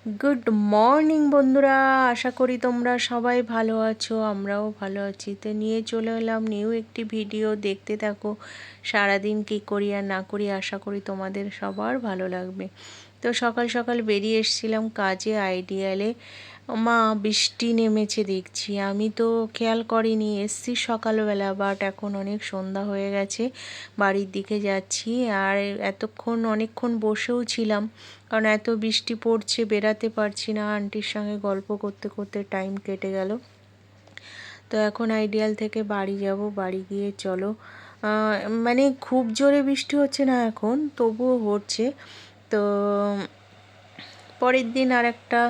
Good morning বন্ধুরা, আশা করি তোমরা সবাই ভালো আছো। আমরাও ভালো আছি। তো নিয়ে চলে এলাম নিউ একটি ভিডিও। দেখতে থাকো সারাদিন কী করি আর না করি। আশা করি তোমাদের সবার ভালো লাগবে। তো সকাল সকাল বেরিয়ে এসেছিলাম কাজে, আইডিয়ালে। মা বৃষ্টি নেমেছে দেখছি, আমি তো খেয়াল করিনি, এসছি সকালবেলা, বাট এখন অনেক সন্ধ্যা হয়ে গেছে। বাড়ির দিকে যাচ্ছি। আর অনেকক্ষণ বসেও ছিলাম, কারণ এত বৃষ্টি পড়ছে, বেরাতে পারছি না। আন্টির সঙ্গে গল্প করতে করতে টাইম কেটে গেল। তো এখন আইডিয়াল থেকে বাড়ি যাব। বাড়ি গিয়ে চলো, মানে খুব জোরে বৃষ্টি হচ্ছে না এখন, তবুও হচ্ছে। তো পরের দিন আর একটা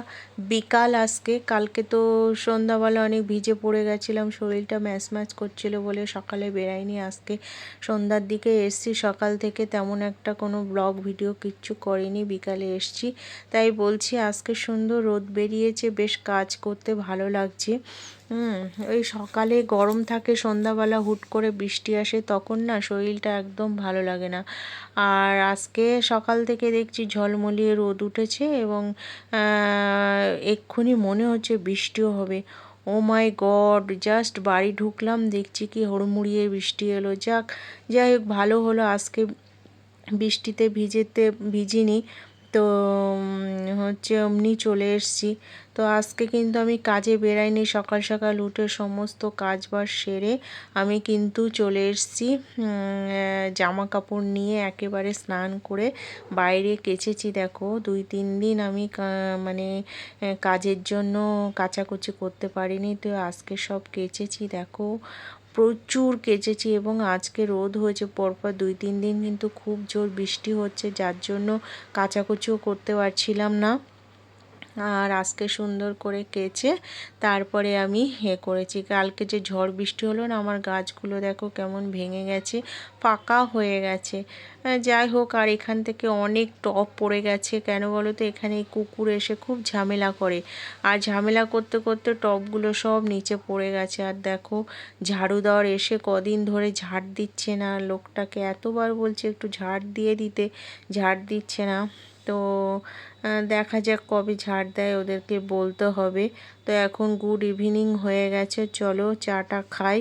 বিকাল আজকে। কালকে তো সন্ধ্যাবেলা অনেক ভিজে পড়ে গেছিলাম, শরীরটা ম্যাচ ম্যাচ করছিল বলে সকালে বেরাইনি। আজকে সন্ধ্যার দিকে এসছি, সকাল থেকে তেমন একটা কোনো ব্লগ ভিডিও কিচ্ছু করিনি, বিকালে এসছি। তাই বলছি আজকে সুন্দর রোদ বেরিয়েছে, বেশ কাজ করতে ভালো লাগছে। ওই সকালে গরম থাকে, সন্ধ্যাবেলা হুট করে বৃষ্টি আসে, তখন না শরীরটা একদম ভালো লাগে না। আর আজকে সকাল থেকে দেখছি ঝলমলিয়ে রোদ উঠেছে এবং এক্ষুনি মনে হচ্ছে বৃষ্টিও হবে। ও মাই গড, জাস্ট বাড়ি ঢুকলাম, দেখছি কি হুড়মুড়িয়ে বৃষ্টি এলো। যাই হোক, ভালো হলো আজকে বৃষ্টিতে ভিজিনি। তো হচ্ছে এমনি চলে এসেছি। তো আজকে কিন্তু আমি কাজে বেরাইনি, সকাল সকাল উঠে সমস্ত কাজবাজ সেরে আমি কিন্তু চলে এসেছি জামা কাপড় নিয়ে, একেবারে স্নান করে বাইরে কেচেছি। দেখো 2-3 দিন আমি মানে কাজের জন্য কাচাকুচি করতে পারিনি, তো আজকে সব কেচেছি। দেখো প্রচুর কেচেছি, এবং আজকে রোদ হয়েছে পরপর 2-3 দিন, কিন্তু খুব জোর বৃষ্টি হচ্ছে, যার জন্য কাচাকুচিও করতে পারছিলাম না। আর আজকে সুন্দর করে কেচে তারপরে আমি করেছি। কালকে যে ঝড় বৃষ্টি হলো না, আমার গাছগুলো দেখো কেমন ভেঙে গেছে, ফাঁকা হয়ে গেছে। যাই হোক, আর এখান থেকে অনেক টব পড়ে গেছে। কেন বলো তো, এখানে কুকুর এসে খুব ঝামেলা করে, আর ঝামেলা করতে করতে টবগুলো সব নিচে পড়ে গেছে। আর দেখো ঝাড়ু দেওয়ার এসে কদিন ধরে ঝাড় দিচ্ছে না, লোকটাকে এতবার বলছে একটু ঝাড় দিয়ে দিতে, ঝাড় দিচ্ছে না। তো দেখা যাক কবে ঝাড় দেয়, ওদেরকে বলতে হবে। তো এখন গুড ইভিনিং হয়ে গেছে, চলো চাটা খাই।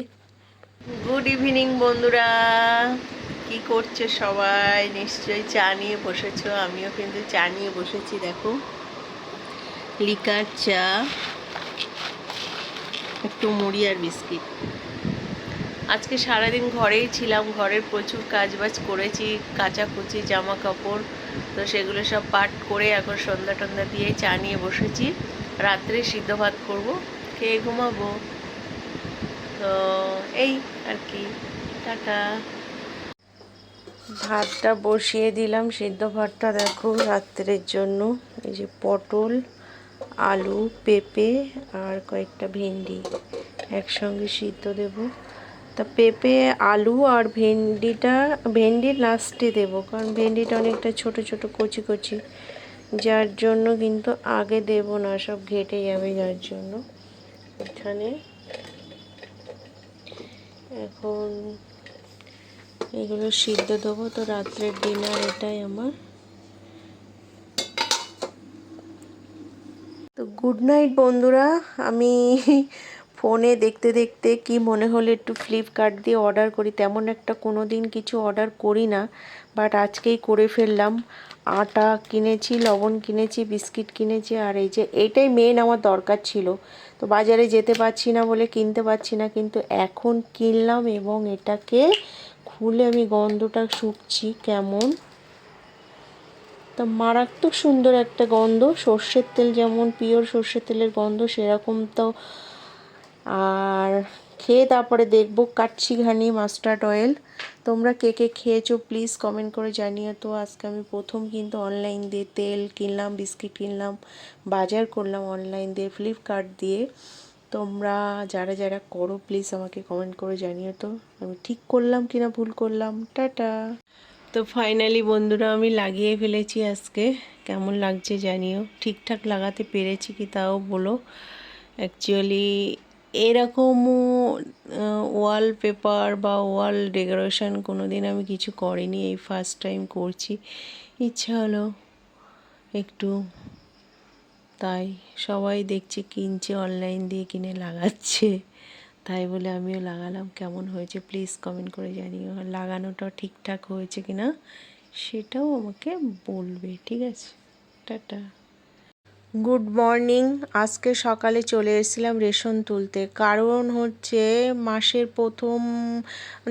গুড ইভিনিং বন্ধুরা, কি করছে সবাই? নিশ্চয়ই চা নিয়ে বসেছো, আমিও কিন্তু চা নিয়ে বসেছি। দেখো লিকার চা, একটু মুড়ি আর বিস্কিট। আজকে সারাদিন ঘরেই ছিলাম, ঘরের প্রচুর কাজবাজ করেছি, কাচাকুচি জামা কাপড়, তো সেগুলো সব পাট করে এখন সন্ধ্যা টন্ধা দিয়ে চা নিয়ে বসেছি। রাত্রে সিদ্ধ ভাত করবো, খেয়ে ঘুমাবো। তো এই আর কি, টাটা। ভাতটা বসিয়ে দিলাম, সিদ্ধ ভাতটা দেখো রাত্রের জন্য। এই যে পটল, আলু, পেঁপে আর কয়েকটা ভেন্ডি একসঙ্গে সিদ্ধ দেব। তা পেঁপে, আলু আর ভেন্ডির লাস্টে দেবো, কারণ ভেন্ডিটা অনেকটা ছোট ছোট কচি কচি, যার জন্য কিন্তু আগে দেব না, সব ঘেটে যাবে, যার জন্য। এখানে এখন এগুলো সিদ্ধ দেবো। তো রাত্রের ডিনার এটাই আমার। তো গুড নাইট বন্ধুরা। আমি ফোনে দেখতে দেখতে কি মনে হলো একটু ফ্লিপকার্ট দিয়ে অর্ডার করি। তেমন একটা কোনো দিন কিছু অর্ডার করি না, বাট আজকেই করে ফেললাম। আটা কিনেছি, লবণ কিনেছি, বিস্কিট কিনেছি, আর এই যে এইটাই মেন আমার দরকার ছিল। তো বাজারে যেতে পারছি না বলে কিনতে পারছি না, কিন্তু এখন কিনলাম এবং এটাকে খুলে আমি গন্ধটা শুকছি কেমন। তা মারাত্মক সুন্দর একটা গন্ধ, সর্ষের তেল যেমন পিওর সর্ষের তেলের গন্ধ সেরকম। তো আর খেয়ে তারপরে দেখবো কাচ্চি ঘানি মাস্টার্ড অয়েল। তোমরা কে কে খেয়েছো প্লিজ কমেন্ট করে জানিও। তো আজকে আমি প্রথম কিন্তু অনলাইন দিয়ে তেল কিনলাম, বিস্কিট কিনলাম, বাজার করলাম অনলাইন দিয়ে, ফ্লিপকার্ট দিয়ে। তোমরা যারা যারা করো প্লিজ আমাকে কমেন্ট করে জানিও তো আমি ঠিক করলাম কিনা ভুল করলাম। টাটা। তো ফাইনালি বন্ধুরা আমি লাগিয়ে ফেলেছি আজকে, কেমন লাগছে জানিও, ঠিকঠাক লাগাতে পেরেছি কি তাও বলো। অ্যাকচুয়ালি এরকম ওয়ালপেপার বা ওয়াল ডেকোরেশন কোনো দিন আমি কিছু করিনি, এই ফার্স্ট টাইম করছি। ইচ্ছা হলো একটু তাই সবাই দেখছি কিনছে, অনলাইন দিয়ে কিনে লাগাচ্ছে, তাই বলে আমিও লাগালাম। কেমন হয়েছে প্লিজ কমেন্ট করে জানিও, লাগানোটা ঠিকঠাক হয়েছে কিনা সেটাও আমাকে বলবে, ঠিক আছে? টাটা। Good morning. আজকে সকালে চলে এসেছিলাম রেশন তুলতে, কারণ হচ্ছে মাসের প্রথম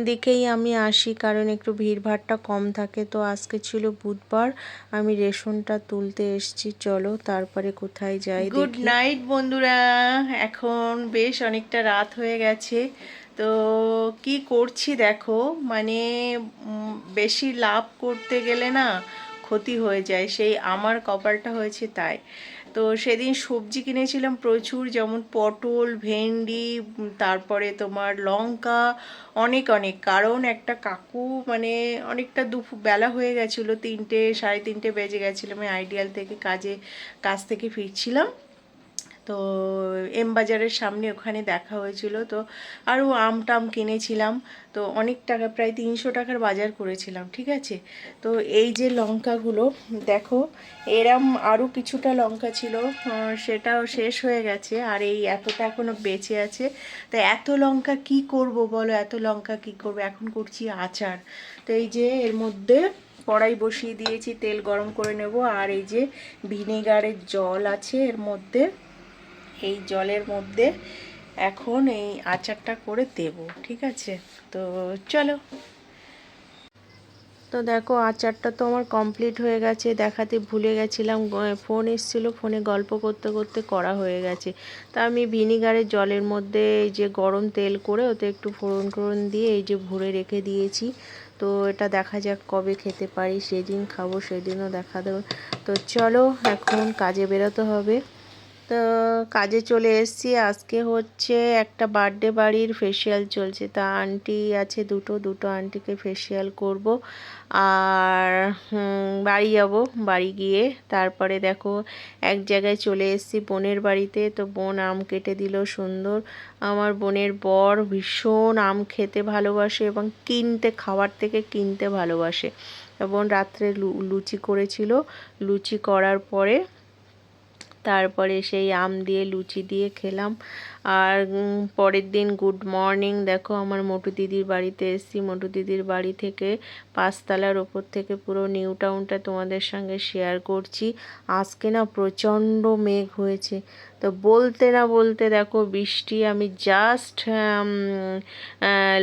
দিকেই আমি আসি, কারণ একটু ভিড়ভাড়টা কম থাকে। তো আজকে ছিল বুধবার, আমি রেশনটা তুলতে এসেছি। চলো তারপরে কোথায় যাই। গুড নাইট বন্ধুরা, এখন বেশ অনেকটা রাত হয়ে গেছে। তো কি করছি দেখো, মানে বেশি লাভ করতে গেলে না ক্ষতি হয়ে যায়, সেই আমার কপালটা হয়েছে তাই। তো সেদিন সবজি কিনেছিলাম প্রচুর, যেমন পটল, ভেন্ডি, তারপরে তোমার লঙ্কা, অনেক অনেক। কারণ একটা কাকু মানে অনেকটা দুপুর বেলা হয়ে গেছিলো, 3টে 3:30 বেজে গেছিলো, আমি আইডিয়াল থেকে কাজ থেকে ফিরছিলাম। তো এম বাজারের সামনে ওখানে দেখা হয়েছিল, তো আরও আম টাম কিনেছিলাম। তো অনেক টাকা, প্রায় 300 টাকার বাজার করেছিলাম, ঠিক আছে? তো এই যে লঙ্কাগুলো দেখো, এরম আরও কিছুটা লঙ্কা ছিল, সেটাও শেষ হয়ে গেছে, আর এই এতটা এখনও বেঁচে আছে। তো এত লঙ্কা কি করব বলো, এত লঙ্কা কি করব? এখন করছি আচার। তো এই যে এর মধ্যে কড়াই বসিয়ে দিয়েছি, তেল গরম করে নেব। আর এই যে ভিনেগারের জল আছে এর মধ্যে, এই জলের মধ্যে এখন এই আচারটা করে দেব, ঠিক আছে? তো চলো। তো দেখো আচারটা তো আমার কমপ্লিট হয়ে গেছে, দেখাতে ভুলে গেছিলাম, ফোন এসেছিলো, ফোনে গল্প করতে করতে করা হয়ে গেছে। তা আমি ভিনিগারের জলের মধ্যে এই যে গরম তেল করে ওতে একটু ফোড়ন দিয়ে এই যে ভরে রেখে দিয়েছি। তো এটা দেখা যাক কবে খেতে পারি, সেদিন খাবো, সেদিনও দেখা দেবো। তো চলো এখন কাজে বেরোতে হবে। তো কাজে চলে এসেছি। আজকে হচ্ছে একটা বার্থডে বাড়ির ফেসিয়াল চলছে, তা আন্টি আছে দুটো আন্টিকে ফেসিয়াল করব। আর বাড়ি যাব, বাড়ি গিয়ে তারপরে দেখো এক জায়গায় চলে এসেছি বোনের বাড়িতে। তো বোন আম কেটে দিল সুন্দর। আমার বোনের বর ভীষণ আম খেতে ভালোবাসে এবং খাওয়ার থেকে কিনতে ভালোবাসে। বোন রাত্রে লুচি করেছিল, লুচি করার পরে তারপরে সেই আম দিয়ে লুচি দিয়ে খেলাম। আর পরের দিন গুড মর্নিং, দেখো আমার মোটু দিদির বাড়িতে এসেছি। মোটু দিদির বাড়ি থেকে 5তলার ওপর থেকে পুরো নিউ টাউনটা তোমাদের সঙ্গে শেয়ার করছি। আজকে না প্রচণ্ড মেঘ হয়েছে, তো বলতে না বলতে দেখো বৃষ্টি। আমি জাস্ট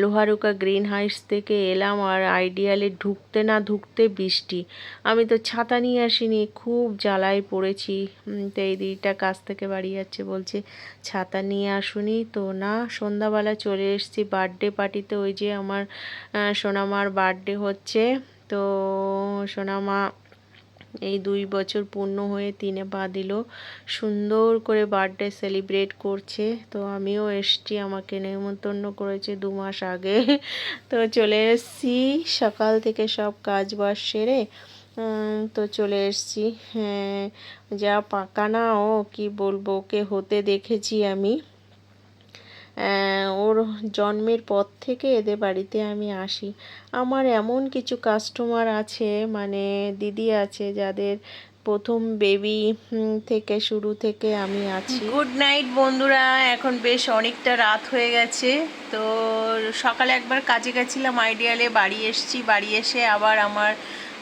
লোহারুকা গ্রিন হাইটস থেকে এলাম, আর আইডিয়ালে ঢুকতে না ঢুকতে বৃষ্টি। আমি তো ছাতা নিয়ে আসিনি, খুব জ্বালায় পড়েছি। তো এই দিদিটা কাছ থেকে বাড়ি যাচ্ছে, বলছে ছাতা নিয়ে আসুনি। তো না, সন্ধ্যাবেলা চলে এসেছি বার্থডে পার্টিতে। ওই যে আমার সোনামার বার্থডে হচ্ছে, তো সোনামা এই 2 বছর পূর্ণ হয়ে 3-এ পা দিল, সুন্দর করে বার্থডে সেলিব্রেট করছে। তো আমিও এসছি, আমাকে নেমন্তন্ন করেছে 2 মাস আগে। তো চলে এসেছি সকাল থেকে সব কাজ বাজ সেরে। তো চলে এসেছি। হ্যাঁ, যা পাকা না ও, কি বলবো, ওকে হতে দেখেছি আমি। ওর জন্মের পর থেকে এদের বাড়িতে আমি আসি। আমার এমন কিছু কাস্টমার আছে, মানে দিদি আছে, যাদের প্রথম বেবি থেকে শুরু থেকে আমি আছি। গুড নাইট বন্ধুরা, এখন বেশ অনেকটা রাত হয়ে গেছে। তো সকালে একবার কাজে গেছিলাম আইডিয়ালে, বাড়ি এসেছি। বাড়ি এসে আবার আমার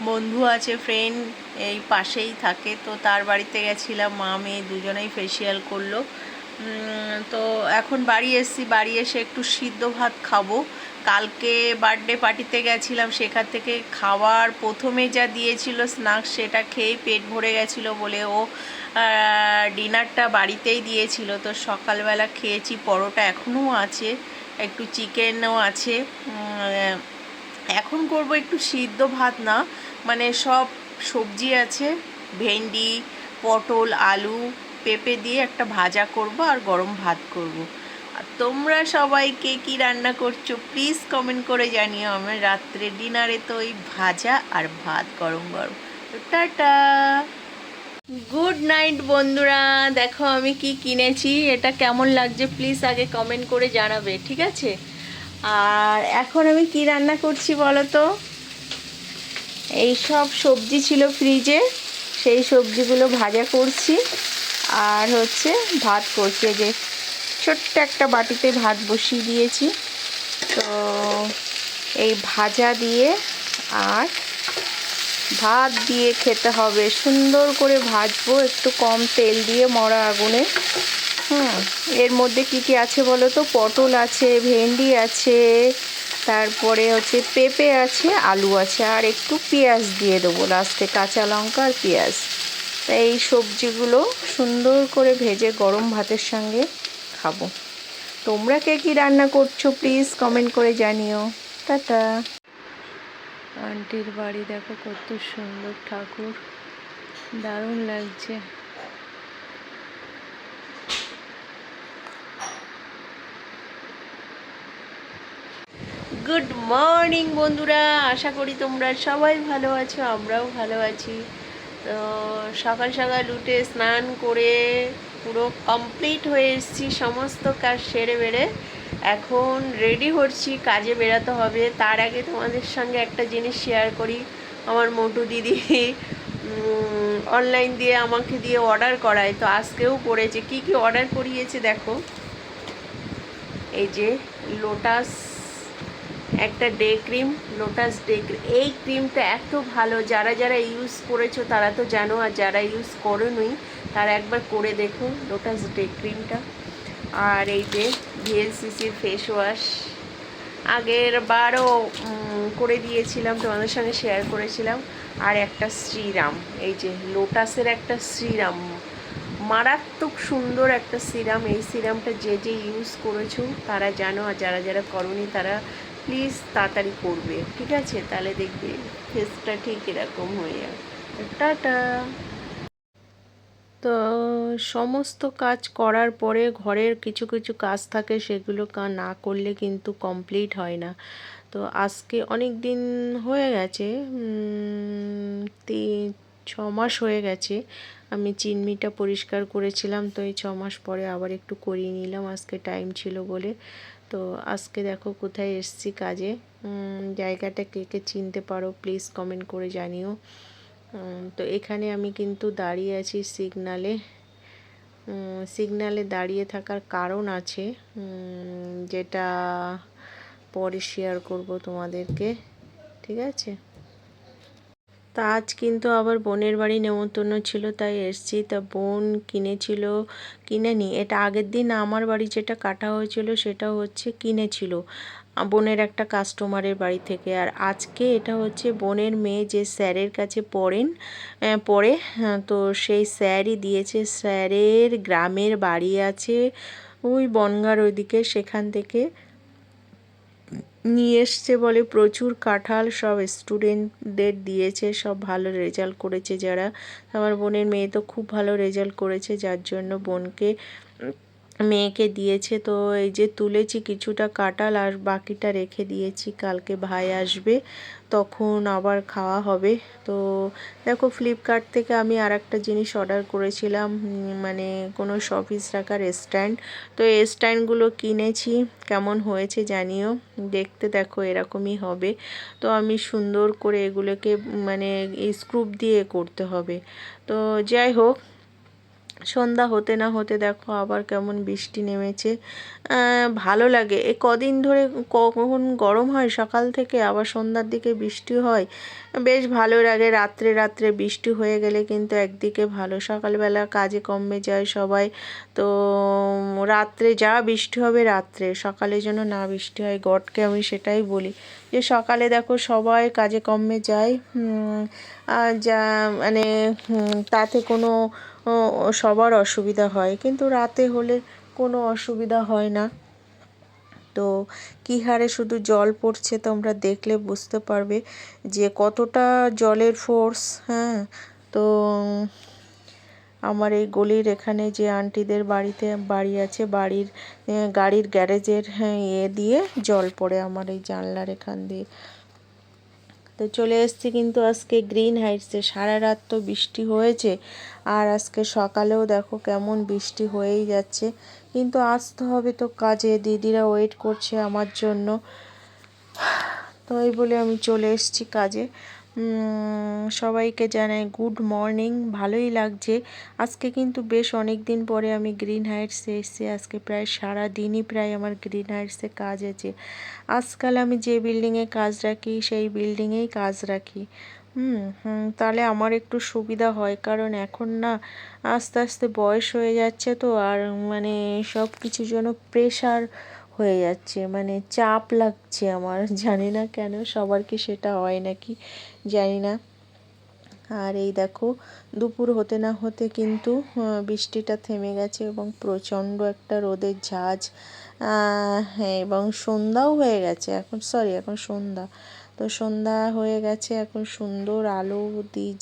বন্ধু আছে, ফ্রেন্ড, এই পাশেই থাকে, তো তার বাড়িতে গেছিলাম। মা মেয়ে দুজনেই ফেসিয়াল করলো। তো এখন বাড়ি এসেছি, বাড়ি এসে একটু সিদ্ধ ভাত খাবো। কালকে বার্থডে পার্টিতে গেছিলাম, সেখান থেকে খাবার প্রথমে যা দিয়েছিল স্ন্যাক্স, সেটা খেয়েই পেট ভরে গেছিলো বলে ও ডিনারটা বাড়িতেই দিয়েছিল। তো সকালবেলা খেয়েছি, পরোটা এখনও আছে, একটু চিকেনও আছে। এখন করব একটু সিদ্ধ ভাত, না মানে সব সবজি আছে, ভেন্ডি, পটল, আলু, পেঁপে দিয়ে একটা ভাজা করব, আর গরম ভাত করব। আর তোমরা সবাই কে কী রান্না করছো প্লিজ কমেন্ট করে জানিও। আমার রাত্রে ডিনারে তো ওই ভাজা আর ভাত গরম গরম। তো টাটা, গুড নাইট বন্ধুরা। দেখো আমি কি কিনেছি, এটা কেমন লাগছে প্লিজ আগে কমেন্ট করে জানাবে, ঠিক আছে? আর এখন আমি কি রান্না করছি বলো তো, এই সব সবজি ছিল ফ্রিজে, সেই সবজিগুলো ভাজা করছি। আর হচ্ছে ভাত করছে, যে ছোট্ট একটা বাটিতে ভাত বসিয়ে দিয়েছি। তো এই ভাজা দিয়ে আর ভাত দিয়ে খেতে হবে, সুন্দর করে ভাজবো একটু কম তেল দিয়ে মরা আগুনে। এর মধ্যে কি কি আছে বলো তো? পটল আছে, ভেন্ডি আছে, তারপরে হচ্ছে পেঁপে আছে, আলু আছে, আর একটু পেঁয়াজ দিয়ে দেবো লাস্টে, কাঁচা লঙ্কা আর পেঁয়াজ। তাই এই সবজিগুলো সুন্দর করে ভেজে গরম ভাতের সঙ্গে খাবো। তোমরা কে কী রান্না করছো প্লিজ কমেন্ট করে জানিও। টাটা। আন্টির বাড়ি দেখো কত সুন্দর ঠাকুর, দারুণ লাগছে। গুড মর্নিং বন্ধুরা, আশা করি তোমরা সবাই ভালো আছো, আমরাও ভালো আছি। তো সকাল সকাল উঠে স্নান করে পুরো কমপ্লিট হয়ে এসেছি, সমস্ত কাজ সেরে বেড়ে এখন রেডি হচ্ছি, কাজে বেরাতে হবে। তার আগে তোমাদের সঙ্গে একটা জিনিস শেয়ার করি। আমার মোটু দিদি অনলাইন দিয়ে আমাকে দিয়ে অর্ডার করায়, তো আজকেও করেছে। কি কি অর্ডার করিয়েছে দেখো। এই যে লোটাস একটা day cream, lotus day cream. এই ক্রিমটা এত ভালো, যারা যারা ইউজ করেছো তারা তো জানো, আর যারা ইউজ করোনি তারা একবার করে দেখো লোটাস ডে ক্রিমটা। আর এই যে ভিএলসিসির ফেস ওয়াশ, আগের বারও করে দিয়েছিলাম, তোমাদের সঙ্গে শেয়ার করেছিলাম। আর একটা সিরাম, এই যে লোটাসের একটা সিরাম, মারাত্মক সুন্দর একটা সিরাম। এই সিরামটা যে যে ইউজ করেছো তারা জানো, আর যারা যারা করোনি তারা প্লিজ তাড়াতাড়ি করবে, ঠিক আছে? তাহলে দেখবে ফেসটা ঠিক এরকম হয়ে যাবে। টাটা। তো সমস্ত কাজ করার পরে ঘরের কিছু কিছু কাজ থাকে, সেগুলো না করলে কিন্তু কমপ্লিট হয় না। তো আজকে অনেক দিন হয়ে গেছে, 6 মাস হয়ে গেছে আমি চিমনিটা পরিষ্কার করেছিলাম। তো এই 6 মাস পরে আবার একটু করিয়ে নিলাম, আজকে টাইম ছিল বলে। তো আজকে দেখো কোথায় এসছি কাজে। জায়গাটা কে কে চিনতে পারো প্লিজ কমেন্ট করে জানিও। তো এখানে আমি কিন্তু দাঁড়িয়ে আছি সিগনালে। সিগনালে দাঁড়িয়ে থাকার কারণ আছে, যেটা পরে শেয়ার করব তোমাদেরকে, ঠিক আছে? তা আজ কিন্তু আবার বোনের বাড়ি নেমন্তন্ন ছিল, তাই এসছি। তা বোন কিনেছিল, কিনেনি, এটা আগের দিন আমার বাড়ি যেটা কাটা হয়েছিল সেটা হচ্ছে কিনেছিল বোনের একটা কাস্টমারের বাড়ি থেকে। আর আজকে এটা হচ্ছে বোনের মেয়ে যে স্যারের কাছে পড়ে, তো সেই স্যারই দিয়েছে। স্যারের গ্রামের বাড়ি আছে ওই বনগাঁর ওইদিকে, সেখান থেকে নিয়ে এসছে বলে প্রচুর কাঁঠাল, সব স্টুডেন্টদের দিয়েছে, সব ভালো রেজাল্ট করেছে যারা। আমার বোনের মেয়ে তো খুব ভালো রেজাল্ট করেছে, যার জন্য বোনকে মেয়েকে দিয়েছে। তো এই যে তুলেছি কিছুটা কাঁঠাল, আর বাকিটা রেখে দিয়েছি, কালকে ভাই আসবে তখন আবার খাওয়া হবে। তো দেখো ফ্লিপকার্ট থেকে আমি আর একটা জিনিস অর্ডার করেছিলাম, মানে কোনো শপিস রাখার স্ট্যান্ড। তো এই স্ট্যান্ডগুলো কিনেছি, কেমন হয়েছে জানিও। দেখতে দেখো এরকমই হবে। তো আমি সুন্দর করে এগুলোকে মানে স্ক্রুপ দিয়ে করতে হবে। তো যাই হোক, সন্ধ্যা হতে না হতে দেখো আবার কেমন বৃষ্টি নেমেছে। ভালো লাগে এ কদিন ধরে, কখন গরম হয় সকাল থেকে, আবার সন্ধ্যার দিকে বৃষ্টি হয়, বেশ ভালো লাগে। রাত্রে রাত্রে বৃষ্টি হয়ে গেলে কিন্তু একদিকে ভালো, সকালবেলা কাজে কমে যায় সবাই। তো রাত্রে যা বৃষ্টি হবে রাত্রে, সকালে যেন না বৃষ্টি হয়। গডকে আমি সেটাই বলি, যে সকালে দেখো সবাই কাজে কমে যায়, যা মানে তাতে কোনো সবার অসুবিধা হয়, কিন্তু রাতে হলে কোনো অসুবিধা হয় না। তো কী হারে শুধু জল পড়ছে তোমরা দেখলে বুঝতে পারবে যে কতটা জলের ফোর্স। হ্যাঁ, তো আমার এই গলির এখানে যে আন্টিদের বাড়ি আছে, গাড়ির গ্যারেজের দিয়ে জল পড়ে আমার এই জানলার এখান দিয়ে। তো চলে এসেছি কিন্তু আজকে গ্রিন হাইটসে, সারা রাত তো বৃষ্টি হয়েছে, আর আজকে সকালেও দেখো কেমন বৃষ্টি হয়েই যাচ্ছে, কিন্তু আসতে হবে তো কাজে, দিদিরা ওয়েট করছে আমার জন্য। তো এই বলে আমি চলে এসেছি কাজে। সবাইকে জানাই গুড মর্নিং। ভালোই লাগছে আজকে, কিন্তু বেশ অনেক দিন পরে আমি গ্রিন হাইটসে এসেছি। আজকে প্রায় সারা দিনই প্রায় আমার গ্রিন হাইটসে কাজ আছে। আজকাল আমি যে বিল্ডিংয়ে কাজ রাখি সেই বিল্ডিংয়েই কাজ রাখি। তাহলে আমার একটু সুবিধা হয়, কারণ এখন না আস্তে আস্তে বয়স হয়ে যাচ্ছে তো, আর মানে সব কিছুর জন্য প্রেশার হয়ে যাচ্ছে, মানে চাপ লাগছে আমার। জানি না কেন, সবার কি সেটা হয় নাকি জানি না। আর এই দেখো দুপুর হতে না হতে কিন্তু বৃষ্টিটা থেমে গেছে এবং প্রচণ্ড একটা রোদের ঝাঁজ। হ্যাঁ, এবং সন্ধ্যাও হয়ে গেছে এখন, এখন সন্ধ্যা। তো সন্ধ্যা হয়ে গেছে এখন, সুন্দর আলো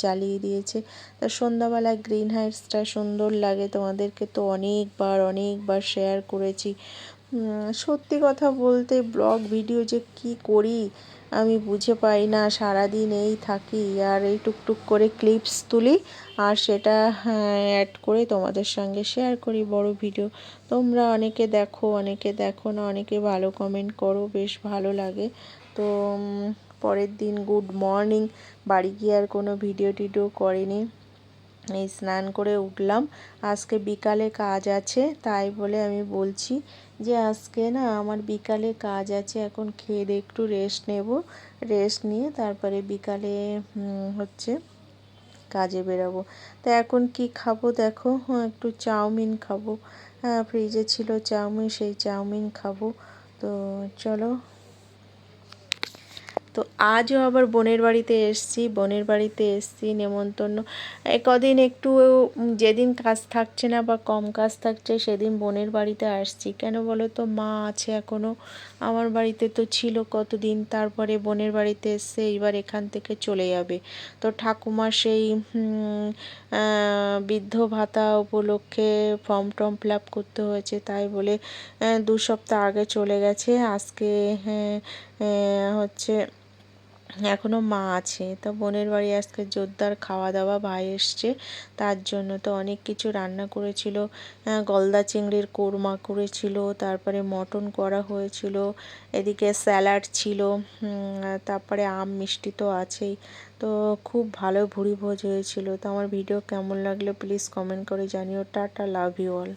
জ্বালিয়ে দিয়েছে। তা সন্ধ্যাবেলা গ্রিন হাইটসটা সুন্দর লাগে, তোমাদেরকে তো অনেকবার শেয়ার করেছি। সত্যি কথা বলতে ব্লগ ভিডিও যে কি করি আমি বুঝে পাই না, সারাদিন এই থাকি আর এই টুকটুক করে ক্লিপস তুলি আর সেটা অ্যাড করে তোমাদের সঙ্গে শেয়ার করি বড় ভিডিও। তোমরা অনেকে দেখো, অনেকে দেখো না, অনেকে ভালো কমেন্ট করো, বেশ ভালো লাগে। তো পরের দিন গুড মর্নিং, বাড়ি গিয়ে আর কোনো ভিডিও টিডিও করিনি। এই স্নান করে উঠলাম, আজকে বিকালে কাজ আছে তাই বলে আমি বলছি যে আজকে না আমার বিকালে কাজ আছে। এখন খেয়ে দিয়ে একটু রেস্ট নেব, রেস্ট নিয়ে তারপরে বিকালে হচ্ছে কাজে বেরাবো। তো এখন কি খাবো দেখো, একটু চাউমিন খাবো। ফ্রিজে ছিল চাউমিন, সেই চাউমিন খাবো। তো চলো। তো আজও আবার বোনের বাড়িতে এসছি নেমন্তন্ন। কদিন একটু যেদিন কাজ থাকছে না বা কম কাজ থাকছে সেদিন বোনের বাড়িতে আসছি। কেন বলো তো, মা আছে এখনও আমার বাড়িতে, তো ছিল কতদিন, তারপরে বোনের বাড়িতে এসছে, এইবার এখান থেকে চলে যাবে। তো ঠাকুমা সেই বৃদ্ধ ভাতা উপলক্ষে ফর্ম টর্ম ফিল আপ করতে হয়েছে, তাই বলে 2 সপ্তাহ আগে চলে গেছে। আজকে হচ্ছে এখনও মা আছে। তো বোনের বাড়ি আজকে জোরদার খাওয়া দাওয়া, ভাই এসছে তার জন্য। তো অনেক কিছু রান্না করেছিল, গলদা চিংড়ির কোরমা করেছিল, তারপরে মটন করা হয়েছিল, এদিকে স্যালাড ছিল, তারপরে আম মিষ্টি তো আছেই। তো খুব ভালো ভুরিভোজ হয়েছিল। তো আমার ভিডিও কেমন লাগলো প্লিজ কমেন্ট করে জানিও। Tata, love you all.